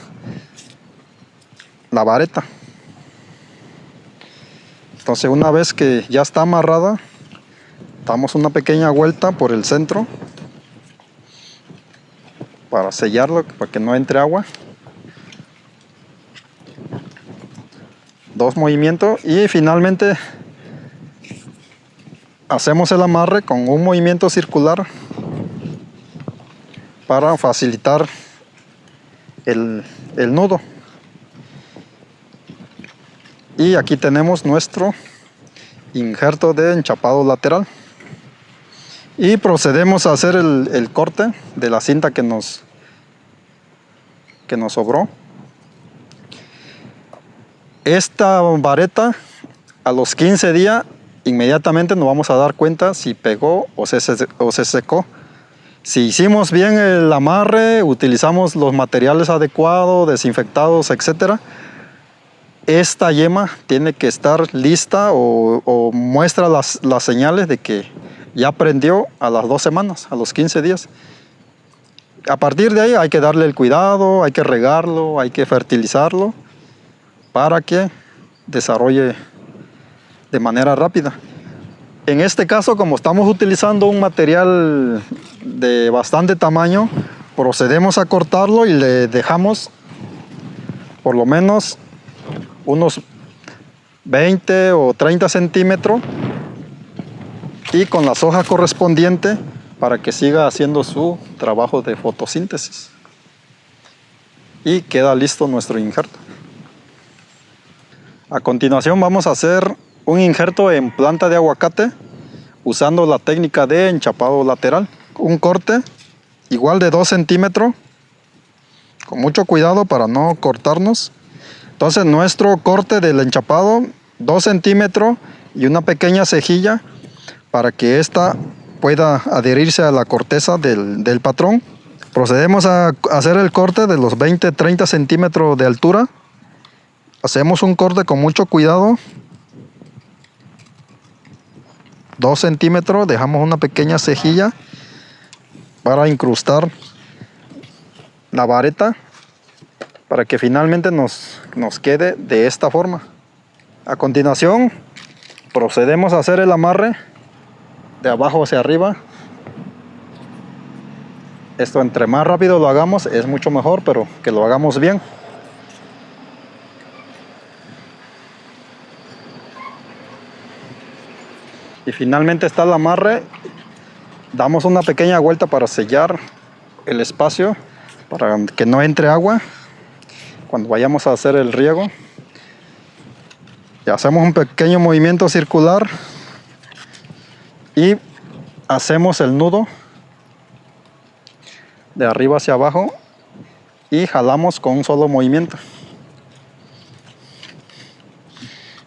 la vareta. Entonces una vez que ya está amarrada, damos una pequeña vuelta por el centro para sellarlo, para que no entre agua. 2 movimientos y finalmente hacemos el amarre con un movimiento circular para facilitar el nudo. Y aquí tenemos nuestro injerto de enchapado lateral. Y procedemos a hacer el corte de la cinta que nos sobró. Esta vareta a los 15 días inmediatamente nos vamos a dar cuenta si pegó o se secó. Si hicimos bien el amarre, utilizamos los materiales adecuados, desinfectados, etc. Esta yema tiene que estar lista o muestra las señales de que ya prendió a las 2 semanas, a los 15 días. A partir de ahí hay que darle el cuidado, hay que regarlo, hay que fertilizarlo para que desarrolle de manera rápida. En este caso, como estamos utilizando un material de bastante tamaño, procedemos a cortarlo y le dejamos por lo menos unos 20 o 30 centímetros y con las hojas correspondientes para que siga haciendo su trabajo de fotosíntesis. Y queda listo nuestro injerto. A continuación vamos a hacer un injerto en planta de aguacate usando la técnica de enchapado lateral. Un corte igual de 2 centímetros, con mucho cuidado para no cortarnos. Entonces nuestro corte del enchapado, 2 centímetros y una pequeña cejilla para que ésta pueda adherirse a la corteza del patrón. Procedemos a hacer el corte de los 20-30 centímetros de altura Hacemos un corte con mucho cuidado. 2 centímetros, dejamos una pequeña cejilla para incrustar la vareta para que finalmente nos quede de esta forma. A continuación procedemos a hacer el amarre de abajo hacia arriba. Esto entre más rápido lo hagamos es mucho mejor, pero que lo hagamos bien. Y finalmente está el amarre. Damos una pequeña vuelta para sellar el espacio para que no entre agua cuando vayamos a hacer el riego. Y hacemos un pequeño movimiento circular y hacemos el nudo de arriba hacia abajo y jalamos con un solo movimiento.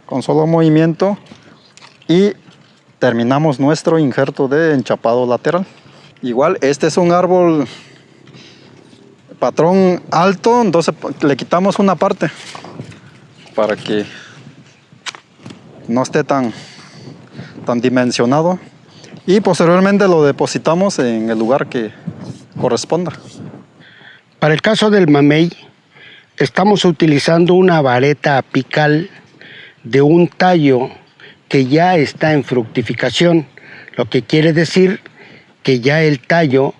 Con solo movimiento y terminamos nuestro injerto de enchapado lateral. Igual este es un árbol patrón alto, entonces le quitamos una parte para que no esté tan dimensionado y posteriormente lo depositamos en el lugar que corresponda. Para el caso del mamey, estamos utilizando una vareta apical de un tallo que ya está en fructificación, lo que quiere decir que ya el tallo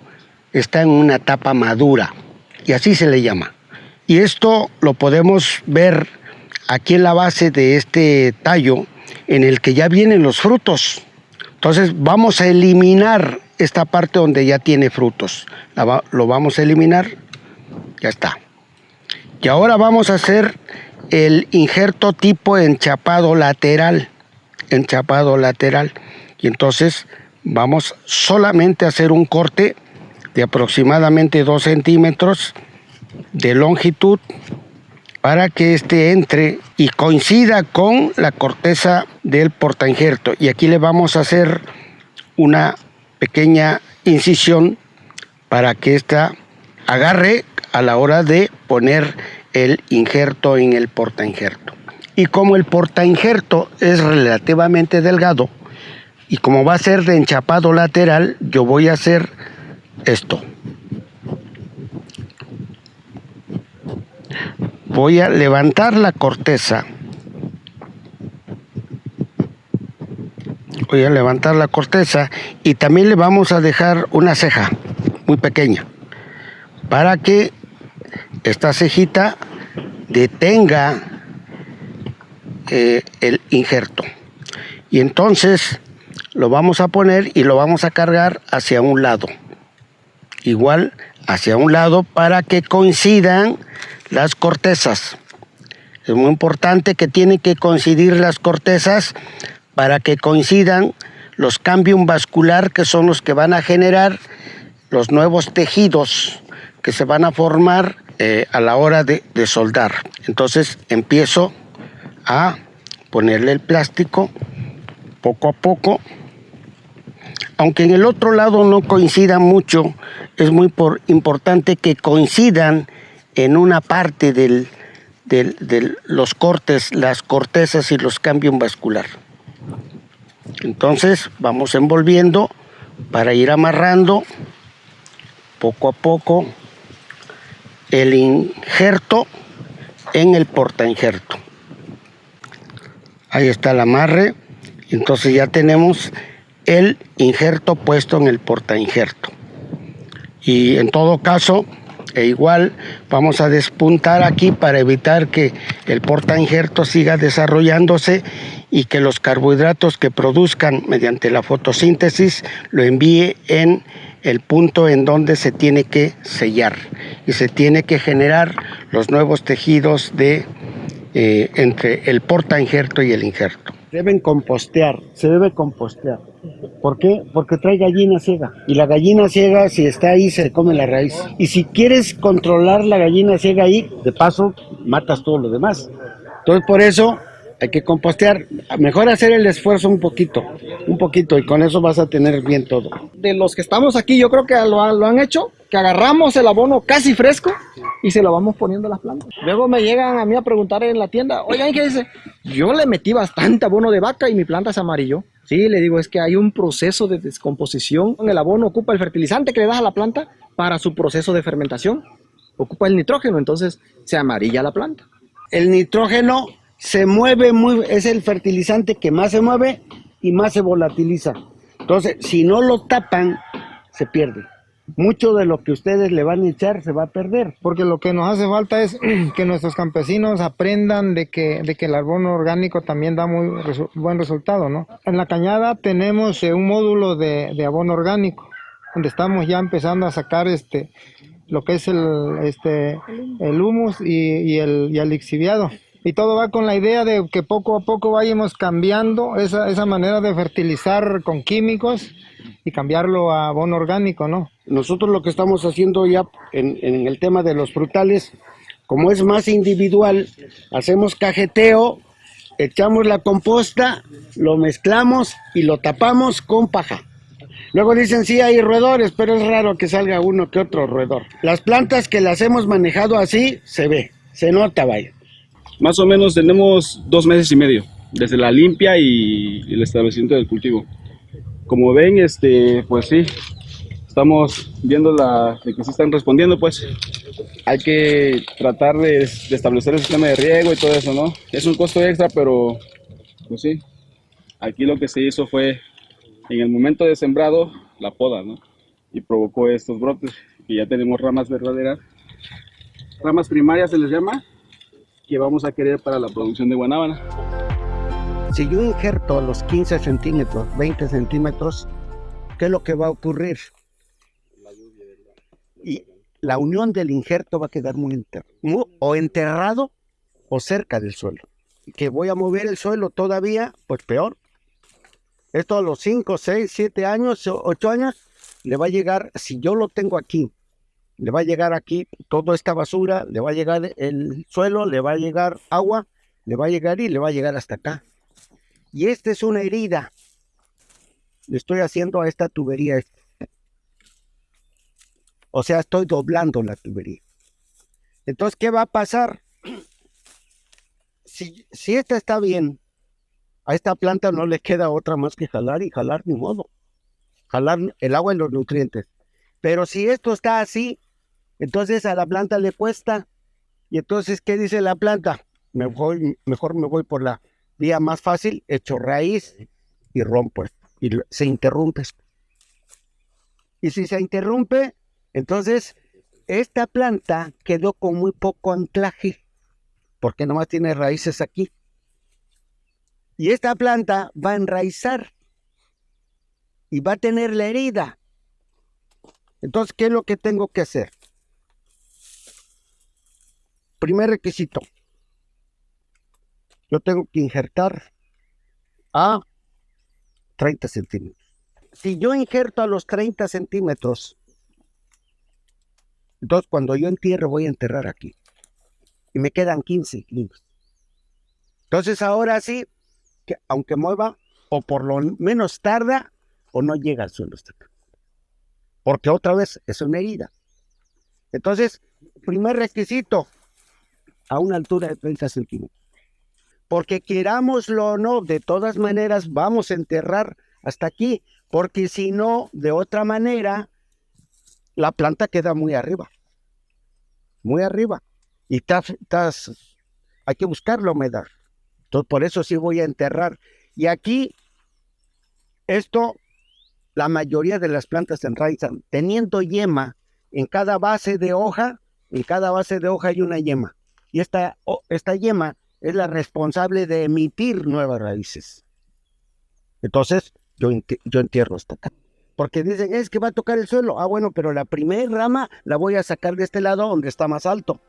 está en una etapa madura, y así se le llama. Y esto lo podemos ver aquí en la base de este tallo, en el que ya vienen los frutos. Entonces vamos a eliminar esta parte donde ya tiene frutos. Lo vamos a eliminar, ya está. Y ahora vamos a hacer el injerto tipo enchapado lateral. Y entonces vamos solamente a hacer un corte de aproximadamente 2 centímetros de longitud para que este entre y coincida con la corteza del portainjerto. Y aquí le vamos a hacer una pequeña incisión para que esta agarre a la hora de poner el injerto en el portainjerto. Y como el portainjerto es relativamente delgado y como va a ser de enchapado lateral, yo voy a hacer esto. Voy a levantar la corteza. Y también le vamos a dejar una ceja muy pequeña para que esta cejita detenga el injerto. Y entonces lo vamos a poner y lo vamos a cargar hacia un lado. Igual hacia un lado para que coincidan las cortezas. Es muy importante que tienen que coincidir las cortezas para que coincidan los cambium vascular, que son los que van a generar los nuevos tejidos que se van a formar a la hora de soldar. Entonces empiezo a ponerle el plástico poco a poco. Aunque en el otro lado no coincidan mucho, es muy importante que coincidan en una parte de los cortes, las cortezas y los cambium vascular. Entonces vamos envolviendo para ir amarrando poco a poco el injerto en el portainjerto. Ahí está el amarre. Entonces ya tenemos el injerto puesto en el portainjerto. Y en todo caso, igual vamos a despuntar aquí para evitar que el portainjerto siga desarrollándose y que los carbohidratos que produzcan mediante la fotosíntesis lo envíe en el punto en donde se tiene que sellar y se tiene que generar los nuevos tejidos de entre el portainjerto y el injerto. Se debe compostear. ¿Por qué? Porque trae gallina ciega. Y la gallina ciega, si está ahí, se come la raíz. Y si quieres controlar la gallina ciega ahí, de paso, matas todo lo demás. Entonces, por eso hay que compostear. Mejor hacer el esfuerzo un poquito, y con eso vas a tener bien todo. De los que estamos aquí, yo creo que lo han hecho, que agarramos el abono casi fresco y se lo vamos poniendo a las plantas. Luego me llegan a mí a preguntar en la tienda, oigan, ¿qué dice? Yo le metí bastante abono de vaca y mi planta se amarilló. Sí, le digo, es que hay un proceso de descomposición. El abono ocupa el fertilizante que le das a la planta para su proceso de fermentación. Ocupa el nitrógeno, entonces se amarilla la planta. El nitrógeno se mueve es el fertilizante que más se mueve y más se volatiliza. Entonces, si no lo tapan, se pierde. Mucho de lo que ustedes le van a echar se va a perder. Porque lo que nos hace falta es que nuestros campesinos aprendan de que el abono orgánico también da muy buen resultado, ¿no? En la cañada tenemos un módulo de abono orgánico, donde estamos ya empezando a sacar lo que es el humus y el lixiviado. Y todo va con la idea de que poco a poco vayamos cambiando esa manera de fertilizar con químicos y cambiarlo a abono orgánico, ¿no? Nosotros lo que estamos haciendo ya en el tema de los frutales, como es más individual, hacemos cajeteo, echamos la composta, lo mezclamos y lo tapamos con paja. Luego dicen, sí, hay roedores, pero es raro que salga uno que otro roedor. Las plantas que las hemos manejado así, se ve, se nota, vaya. Más o menos tenemos 2 meses y medio, desde la limpia y el establecimiento del cultivo. Como ven, pues sí, estamos viendo de que sí están respondiendo, pues. Hay que tratar de establecer el sistema de riego y todo eso, ¿no? Es un costo extra, pero pues sí. Aquí lo que se hizo fue, en el momento de sembrado, la poda, ¿no? Y provocó estos brotes, y ya tenemos ramas verdaderas. Ramas primarias se les llama, que vamos a querer para la producción de guanábana. Si yo injerto a los 15 centímetros, 20 centímetros, ¿qué es lo que va a ocurrir? Y la unión del injerto va a quedar muy enterrado o cerca del suelo. Que voy a mover el suelo todavía, pues peor. Esto a los 5, 6, 7 años, 8 años, le va a llegar, si yo lo tengo aquí, le va a llegar aquí toda esta basura, le va a llegar el suelo, le va a llegar agua, le va a llegar y le va a llegar hasta acá. Y esta es una herida. Le estoy haciendo a esta tubería. O sea, estoy doblando la tubería. Entonces, ¿qué va a pasar? Si esta está bien, a esta planta no le queda otra más que jalar y jalar, ni modo. Jalar el agua y los nutrientes. Pero si esto está así, entonces a la planta le cuesta. Y entonces, ¿qué dice la planta? Mejor me voy por la vía más fácil, echo raíz y rompo esto. Y se interrumpe. Y si se interrumpe, entonces esta planta quedó con muy poco anclaje, porque nomás tiene raíces aquí. Y esta planta va a enraizar y va a tener la herida. Entonces, ¿qué es lo que tengo que hacer? Primer requisito. Yo tengo que injertar a 30 centímetros. Si yo injerto a los 30 centímetros, entonces cuando yo entierro voy a enterrar aquí. Y me quedan 15 kilos. Entonces ahora sí, que aunque mueva, o por lo menos tarda, o no llega al suelo hasta acá. Porque otra vez es una herida. Entonces, primer requisito, a una altura de 30 centímetros. Porque querámoslo o no, de todas maneras vamos a enterrar hasta aquí. Porque si no, de otra manera, la planta queda muy arriba. Muy arriba. Y hay que buscar la humedad. Entonces, por eso sí voy a enterrar. Y aquí, la mayoría de las plantas se enraizan. Teniendo yema en cada base de hoja, hay una yema. Y esta yema es la responsable de emitir nuevas raíces. Entonces, yo entierro hasta acá. Porque dicen, es que va a tocar el suelo. Ah, bueno, pero la primera rama la voy a sacar de este lado donde está más alto.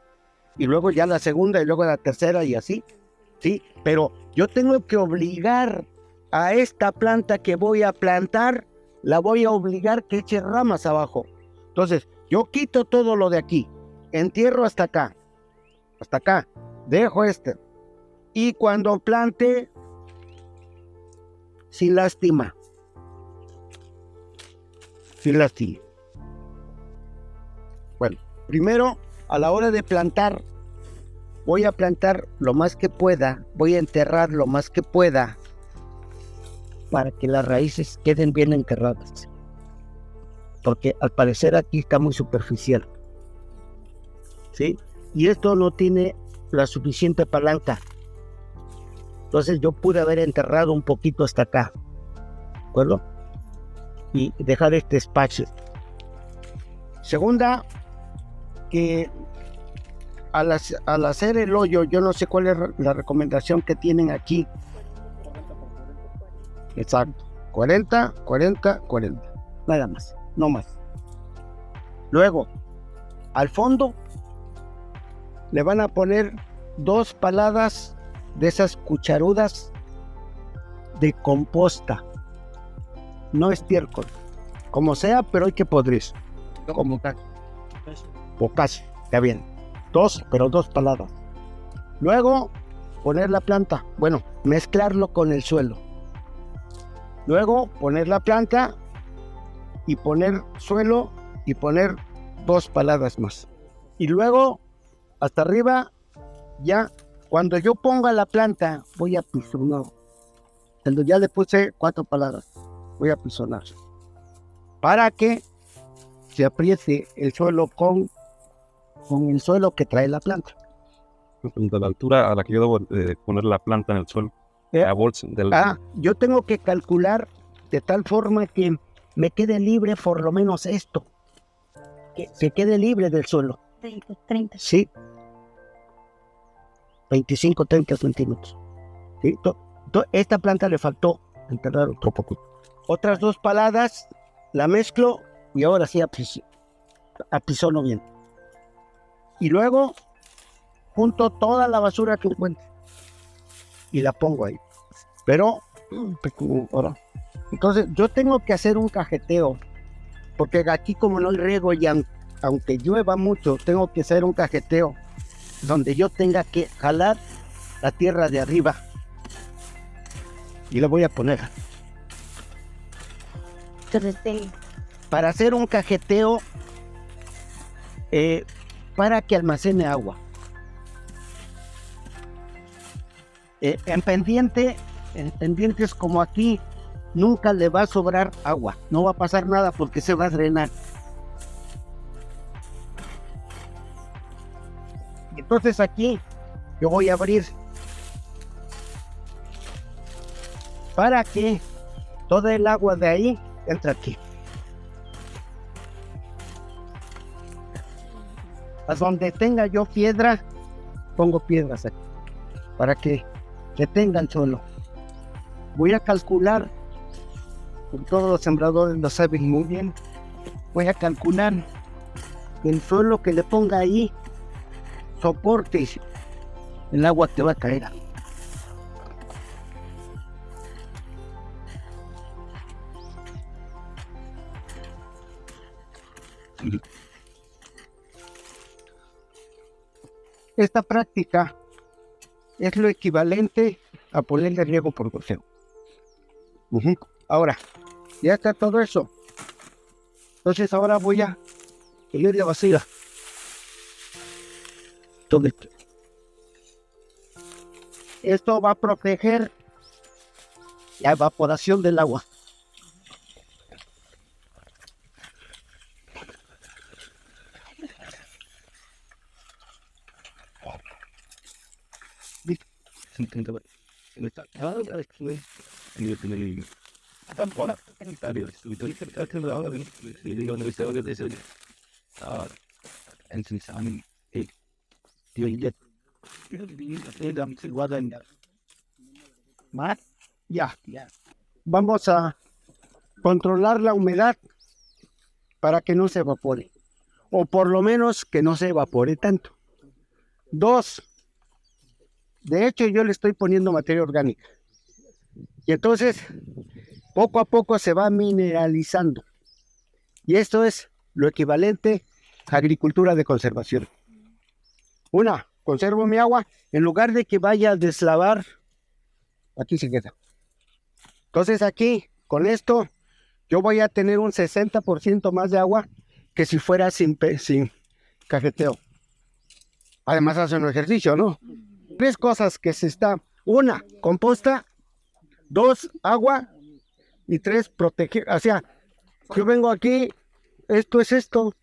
Y luego ya la segunda y luego la tercera y así. ¿Sí? Pero yo tengo que obligar a esta planta que voy a plantar, la voy a obligar que eche ramas abajo. Entonces, yo quito todo lo de aquí. Entierro hasta acá. Dejo Y cuando plante, sin lástima. Bueno, primero A la hora de plantar, voy a plantar lo más que pueda, voy a enterrar lo más que pueda para que las raíces queden bien enterradas. Porque al parecer aquí está muy superficial, ¿sí? Y esto no tiene la suficiente palanca. Entonces yo pude haber enterrado un poquito hasta acá, ¿de acuerdo? Y dejar este espacio. Segunda, que al hacer el hoyo, yo no sé cuál es la recomendación que tienen aquí. Exacto, 40, 40, 40, nada más, no más. Luego, al fondo, le van a poner 2 paladas de esas cucharudas de composta, no estiércol, como sea, pero hay que podrir, como o casi, está bien, 2, pero 2 paladas. Luego, poner la planta, bueno, mezclarlo con el suelo. Luego, poner la planta y poner suelo y poner 2 paladas más. Y luego, hasta arriba, ya, cuando yo ponga la planta, voy a pisonar. Cuando ya le puse 4 paladas, voy a pisonar. Para que se apriete el suelo con el suelo que trae la planta. La altura a la que yo debo poner la planta en el suelo. La bolsa Yo tengo que calcular de tal forma que me quede libre por lo menos esto. Que se quede libre del suelo. 30. Sí. 25, 30 centímetros. ¿Sí? Esta planta le faltó enterrar otro poco. Otras 2 paladas, la mezclo y ahora sí apisono bien. Y luego junto toda la basura que encuentre y la pongo ahí. Pero, entonces yo tengo que hacer un cajeteo, porque aquí como no hay riego y aunque llueva mucho, tengo que hacer un cajeteo donde yo tenga que jalar la tierra de arriba y la voy a poner. Para hacer un cajeteo para que almacene agua. En pendientes como aquí, nunca le va a sobrar agua, no va a pasar nada porque se va a drenar. Entonces aquí yo voy a abrir para que toda el agua de ahí entre aquí. A donde tenga yo piedra, pongo piedras aquí para que tengan suelo. Voy a calcular, con todos los sembradores lo saben muy bien, voy a calcular que el suelo que le ponga ahí soporte el agua que va a caer. Esta práctica es lo equivalente a ponerle riego por goteo. Ahora, ya está todo eso. Entonces ahora voy a poner la vacía. Todo esto. Esto va a proteger la evaporación del agua. Ya. Vamos a controlar la humedad para que no se evapore, o por lo menos que no se evapore tanto. 2, de hecho yo le estoy poniendo materia orgánica y entonces poco a poco se va mineralizando, y esto es lo equivalente a agricultura de conservación. Conservo mi agua, en lugar de que vaya a deslavar, aquí se queda. Entonces aquí, con esto, yo voy a tener un 60% más de agua que si fuera sin cajeteo. Además hacen ejercicio, ¿no? 3 cosas que se está. 1, composta. 2, agua. Y 3, proteger. O sea, yo vengo aquí, esto es esto,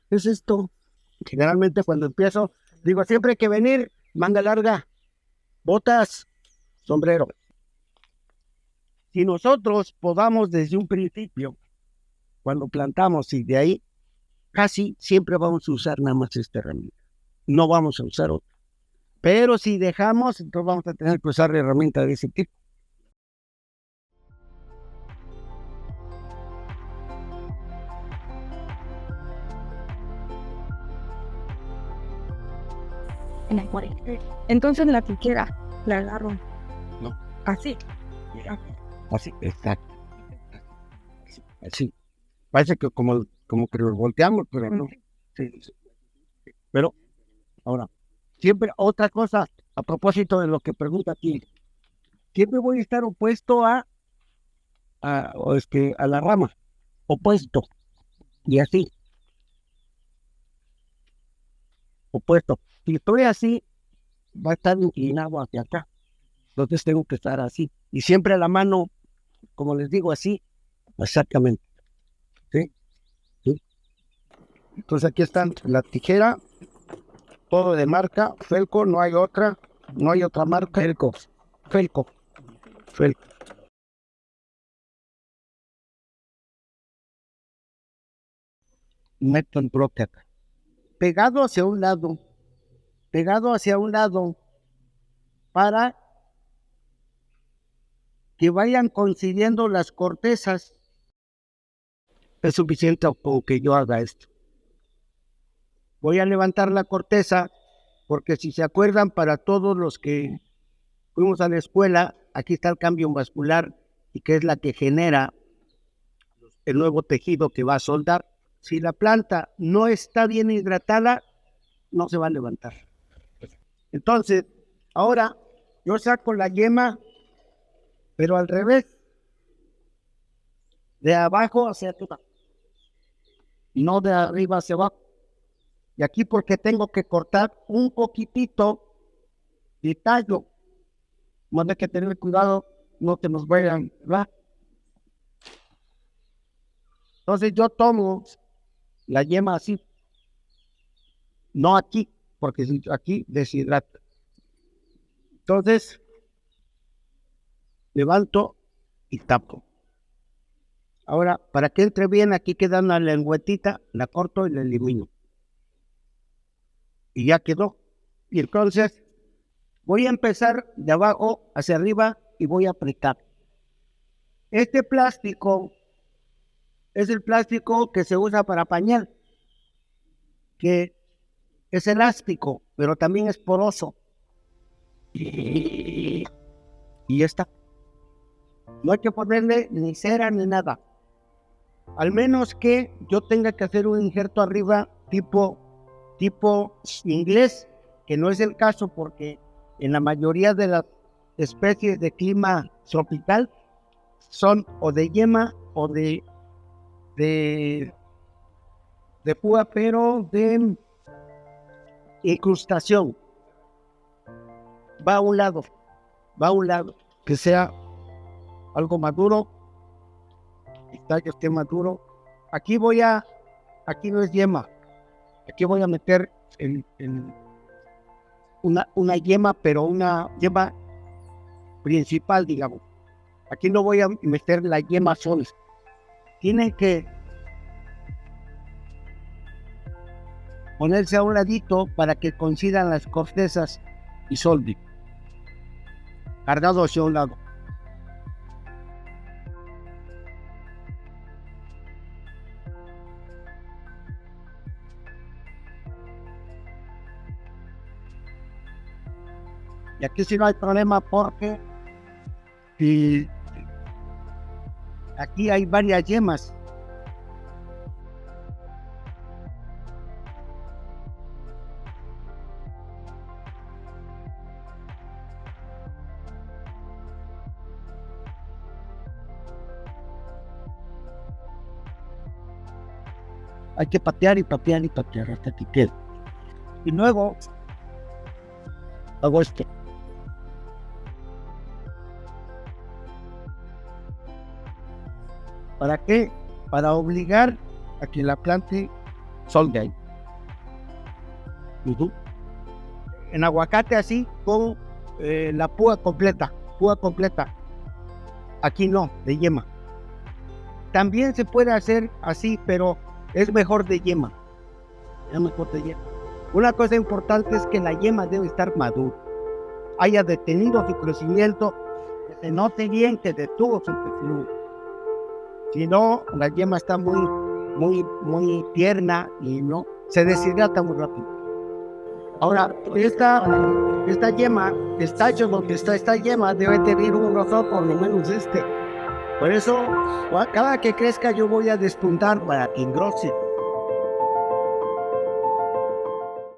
es esto. Generalmente cuando empiezo, digo, siempre hay que venir, manga larga, botas, sombrero. Si nosotros podamos desde un principio, cuando plantamos y de ahí, casi siempre vamos a usar nada más esta herramienta. No vamos a usar otra. Pero si dejamos, entonces vamos a tener que usar herramientas de ese tipo. En el cual. Entonces la tijera la agarro. No. Así. Así, exacto. Así. Parece que como que lo volteamos, pero no. Sí. Pero, ahora, siempre otra cosa, a propósito de lo que pregunta aquí, siempre voy a estar opuesto a la rama, opuesto, y así. Opuesto. Si estoy así, va a estar inclinado hacia acá. Entonces tengo que estar así. Y siempre la mano, como les digo, así, exactamente. ¿Sí? ¿Sí? Entonces aquí están la tijera, todo de marca, Felco, no hay otra marca. Felco. Meto el bloque acá. Pegado hacia un lado, para que vayan coincidiendo las cortezas. Es suficiente con que yo haga esto. Voy a levantar la corteza, porque si se acuerdan, para todos los que fuimos a la escuela, aquí está el cambio vascular, y que es la que genera el nuevo tejido que va a soldar. Si la planta no está bien hidratada, no se va a levantar. Entonces, ahora yo saco la yema, pero al revés, de abajo hacia arriba, no de arriba hacia abajo. Y aquí porque tengo que cortar un poquitito de tallo, más hay que tener cuidado, no te nos vayan, ¿verdad? Entonces yo tomo la yema así, no aquí, porque aquí deshidrata. Entonces levanto y tapo. Ahora, para que entre bien, aquí queda una lengüetita, la corto y la elimino. Y ya quedó. Y entonces voy a empezar de abajo hacia arriba y voy a apretar. Este plástico es el plástico que se usa para pañal, que es elástico, pero también es poroso. Y ya está. No hay que ponerle ni cera ni nada. Al menos que yo tenga que hacer un injerto arriba tipo inglés, que no es el caso porque en la mayoría de las especies de clima tropical son o de yema o de púa, pero de incrustación. Va a un lado, que sea algo maduro, el tallo esté maduro. Aquí no es yema, aquí voy a meter una yema, pero una yema principal, digamos. Aquí no voy a meter la yema sola. Tienen que ponerse a un ladito para que coincidan las cortezas y solden. Cargado hacia un lado. Y aquí sí no hay problema porque aquí hay varias yemas. Hay que patear y patear y patear hasta que quede. Y luego Hago esto. ¿Para qué? Para obligar a que la plante salga ahí. En aguacate así, con la púa completa. Aquí no, de yema. También se puede hacer así, pero es mejor de yema. Es mejor de yema. Una cosa importante es que la yema debe estar madura, haya detenido su crecimiento, que se note bien que detuvo su crecimiento. Si no, la yema está muy tierna y no se deshidrata muy rápido. Ahora, esta yema, está hecho donde está esta yema, debe tener un grosor por lo menos este. Por eso, cada que crezca yo voy a despuntar para que engrose.